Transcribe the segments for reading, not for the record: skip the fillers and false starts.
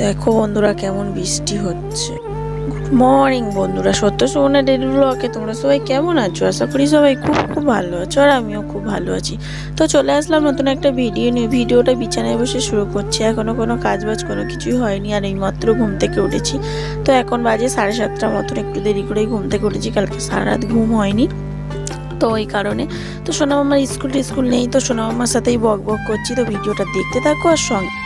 দেখো বন্ধুরা কেমন বৃষ্টি হচ্ছে। গুড মর্নিং বন্ধুরা, সত্য সুমনা ডেইলি ব্লগে তোমরা সবাই কেমন আছো? আশা করি সবাই খুব খুব ভালো আছো, আর আমিও খুব ভালো আছি। তো চলে আসলাম নতুন একটা ভিডিও নিয়ে। ভিডিওটা বিছানায় বসে শুরু করছি। এখনো কোনো কাজবাজ কোনো কিছুই হয়নি, আর এই মাত্র ঘুম থেকে উঠেছি। তো এখন বাজে 7:30 মতন, একটু দেরি করেই ঘুম থেকে উঠেছি, কালকে সারা রাত ঘুম হয়নি। তো ওই কারণে তো সোনা মামার স্কুল নেই, তো সোনা মামার সাথেই বক বক করছি। তো ভিডিওটা দেখতে থাকো আর সঙ্গে।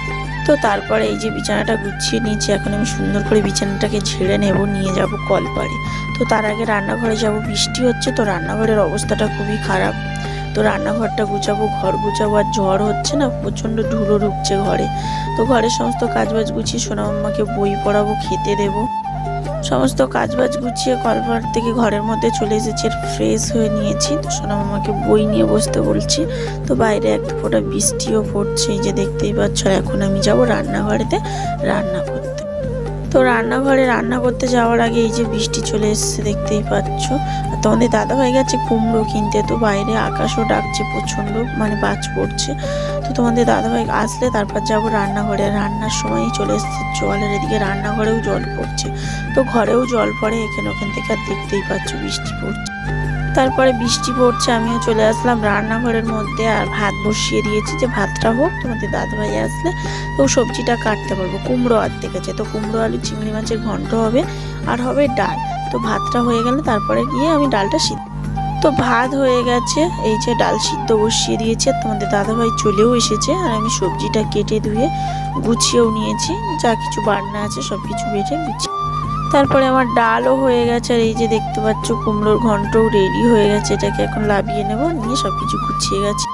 তো তারপরে এই যে বিছানাটা গুছিয়ে নিয়েছি, এখন আমি সুন্দর করে বিছানাটাকে ঝেড়ে নেব, নিয়ে যাব কলপাড়ে। তো তার আগে রান্নাঘরে যাব, বৃষ্টি হচ্ছে তো রান্নাঘরের অবস্থাটা খুবই খারাপ। তো রান্নাঘরটা গুছাবো, ঘর গুছাবো, আর ঝড় হচ্ছে না, প্রচণ্ড ধুলো ঢুকছে ঘরে। তো ঘরের সমস্ত কাজবাজ গুছিয়ে সোনা মামাকে বই পড়াবো, খেতে দেবো। সমস্ত কাজবাজ গুছিয়ে কলপাড় থেকে ঘরের মধ্যে চলে এসেছি, ফ্রেশ হয়ে নিয়েছি। তো সোনা মামাকে বই নিয়ে বসতে বলছি। তো বাইরে এক ফোঁটা বৃষ্টিও পড়ছে, এই যে দেখতেই পাচ্ছ। এখন আমি যাব রান্নাঘরেতে রান্না করতে। তো রান্নাঘরে রান্না করতে যাওয়ার আগে এই যে বৃষ্টি চলে এসছে, দেখতেই পাচ্ছ। আর তোমাদের দাদাভাই গেছে কুমড়ো কিনতে। তো বাইরে আকাশও ডাকছে প্রচণ্ড, মানে বাজ পড়ছে। তো তোমাদের দাদাভাই আসলে তারপর যাব রান্নাঘরে। রান্নার সময়ই চলে এসছে জল, আর এদিকে রান্নাঘরেও জল পড়ছে। তো ঘরেও জল পড়ে এখানে ওখান থেকে, আর দেখতেই পাচ্ছ বৃষ্টি পড়ছে। তারপরে বৃষ্টি পড়ছে, আমিও চলে আসলাম রান্নাঘরের মধ্যে, আর ভাত বসিয়ে দিয়েছি যে ভাতটা হোক, তোমাদের দাদাভাই আসলে তো সবজিটা কাটতে পারবো। কুমড়ো অর্ধেক আছে, তো কুমড়ো আলু চিংড়ি মাছের ঘন্ট হবে, আর হবে ডাল। তো ভাতটা হয়ে গেলে তারপরে গিয়ে আমি ডালটা সিদ্ধ। তো ভাত হয়ে গেছে, এই যে ডাল সিদ্ধ বসিয়ে দিয়েছে। তোমাদের দাদাভাই চলেও এসেছে, আর আমি সবজিটা কেটে ধুয়ে গুছিয়েও নিয়েছি। যা কিছু বাটনা আছে সব কিছু বেটে গুছিয়ে, তারপরে আমার ডালও হয়ে গেছে। আর এই যে দেখতে পাচ্ছ কুমড়োর ঘন্টও রেডি হয়ে গেছে। এটাকে এখন লাভিয়ে নেব, নিয়ে সব কিছু গুছিয়ে গেছে।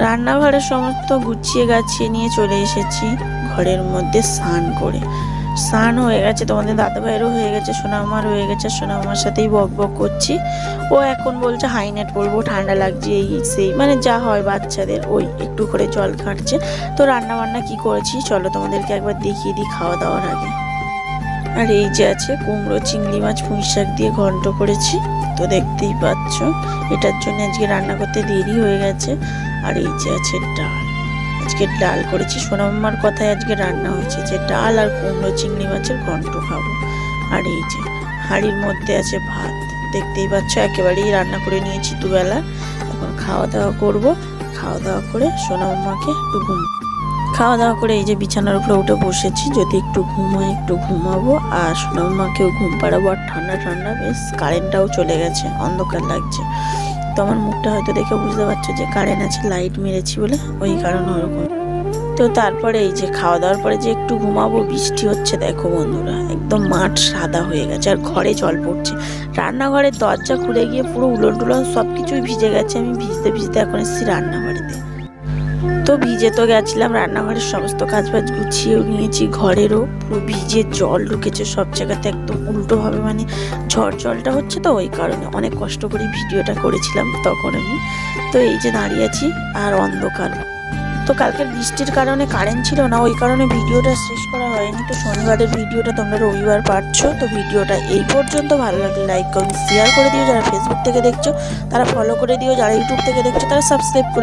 রান্নাঘরের সমস্ত গুছিয়ে গাছিয়ে নিয়ে চলে এসেছি ঘরের মধ্যে স্নান করে। স্নান হয়ে গেছে, তোমাদের দাদাভাইয়েরও হয়ে গেছে, সোনা মামার হয়ে গেছে। সোনা মামার সাথেই বক বক করছি। ও এখন বলছে হাইনেট পরবো, ঠান্ডা লাগছে, এই সেই মানে যা হয় বাচ্চাদের, ওই একটু করে জল ঘাঁটছে। তো রান্না বান্না কি করেছি চলো তোমাদেরকে একবার দেখিয়ে দিই খাওয়া দাওয়ার আগে। আর এই যে আছে কুমড়ো চিংড়ি মাছ পুঁই শাক দিয়ে ঘন্ট করেছি। তো দেখতেই পাচ্ছ, এটার জন্য আজকে রান্না করতে দেরি হয়ে গেছে। আর এই যে আছে ডাল, আজকে ডাল করেছি। সোনা মামার কথায় আজকে রান্না হয়েছে যে ডাল আর কুমড়ো চিংড়ি মাছের ঘন্ট খাবো। আর এই যে হাঁড়ির মধ্যে আছে ভাত, দেখতেই পাচ্ছ একেবারেই রান্না করে নিয়েছি দুবেলা। এখন খাওয়া দাওয়া করবো। খাওয়া দাওয়া করে সোনা মামাকে একটু খাওয়া দাওয়া করে এই যে বিছানার উপরে উঠে বসেছি, যদি একটু ঘুমাই একটু ঘুমাবো, আর সোনা মামাকেও ঘুম পাড়াবো। আর ঠান্ডা ঠান্ডা বেশ, কারেন্টটাও চলে গেছে, অন্ধকার লাগছে। তো আমার মুখটা হয়তো দেখে বুঝতে পারছো যে কারেন্ট আছে, লাইট মেরেছি বলে ওই কারণে ওরকম। তো তারপরে এই যে খাওয়া দাওয়ার পরে যে একটু ঘুমাবো, বৃষ্টি হচ্ছে দেখো বন্ধুরা, একদম মাঠ সাদা হয়ে গেছে, আর ঘরে জল পড়ছে। রান্নাঘরের দরজা খুলে গিয়ে পুরো উলট টুলন সব কিছুই ভিজে গেছে। আমি ভিজতে ভিজতে এখন এসেছি রান্নাঘরেতে। তো ভিজে তো গেছিলাম, রান্নাঘরের সমস্ত কাজবাজ গুছিয়েও নিয়েছি, ঘরেরও পুরো ভিজে জল ঢুকেছে সব জায়গাতে, একদম উল্টোভাবে, মানে ঝড় জলটা হচ্ছে তো ওই কারণে। অনেক কষ্ট করে ভিডিওটা করেছিলাম তখন আমি। তো এই যে দাঁড়িয়ে আছি, আর অন্ধকার। তো কালকের বৃষ্টির কারণে কারেন্ট ছিল না, ওই কারণে ভিডিওটা শেষ করা হয়নি। তো শনিবারের ভিডিওটা তোমরা রবিবার পাচ্ছ। তো ভিডিওটা এই পর্যন্ত, ভালো লাগলে লাইক কমেন্ট শেয়ার করে দিও। যারা ফেসবুক থেকে দেখছো তারা ফলো করে দিও, যারা ইউটিউব থেকে দেখছো তারা সাবস্ক্রাইব করে দিও।